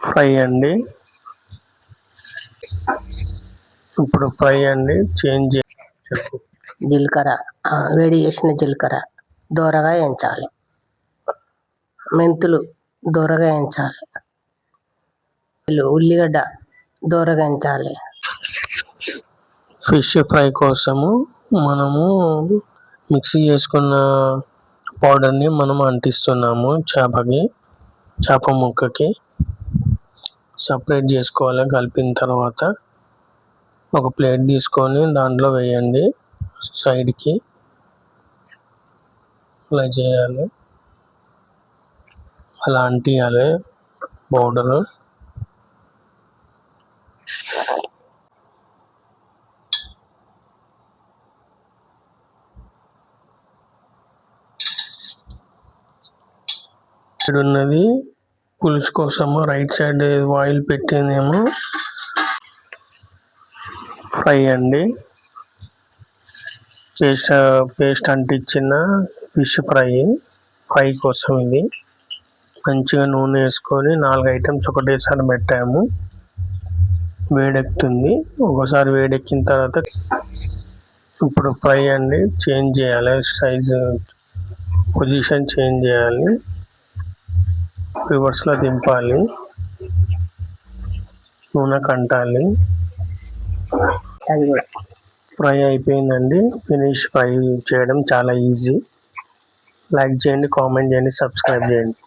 Fry అండి. ఇప్పుడు fry అండి. చేంజ్ జీలకర్ర వేడి చేసిన జీలకర్ర దోరగా వేయించాలి. మెంతులు దోరగా వేయించాలి. ఉల్లిగడ్డ దోరగా వేయించాలి. ఫిష్ ఫ్రై కోసము మనము మిక్సీ చేసుకున్న పౌడర్ని మనం అంటిస్తున్నాము చేప ముక్కకి. సపరేట్ చేసుకోవాలి. కలిపిన తర్వాత ఒక ప్లేట్ తీసుకొని దాంట్లో వేయండి. సైడ్కి అలా చేయాలి. అలా అంటియాలి పౌడరు. ఇక్కడ ఉన్నది పులుసు కోసము. రైట్ సైడ్ ఆయిల్ పెట్టిందేమో ఫ్రై అండి. పేస్ట్ అంటించిన ఫిష్ ఫ్రై కోసం ఇది. మంచిగా నూనె వేసుకొని 4 ఐటమ్స్ ఒకటేసారి పెట్టాము. వేడెక్కుతుంది. ఒకసారి వేడెక్కిన తర్వాత ఇప్పుడు ఫ్రై అండి. చేంజ్ చేయాలి. సైజు పొజిషన్ చేంజ్ చేయాలి. రివర్స్లో దింపాలి. నూనె కంటాలి. ఫ్రై అయిపోయిందండి. ఫ్రై చేయడం చాలా ఈజీ. లైక్ చేయండి, కామెంట్ చేయండి, సబ్స్క్రైబ్ చేయండి.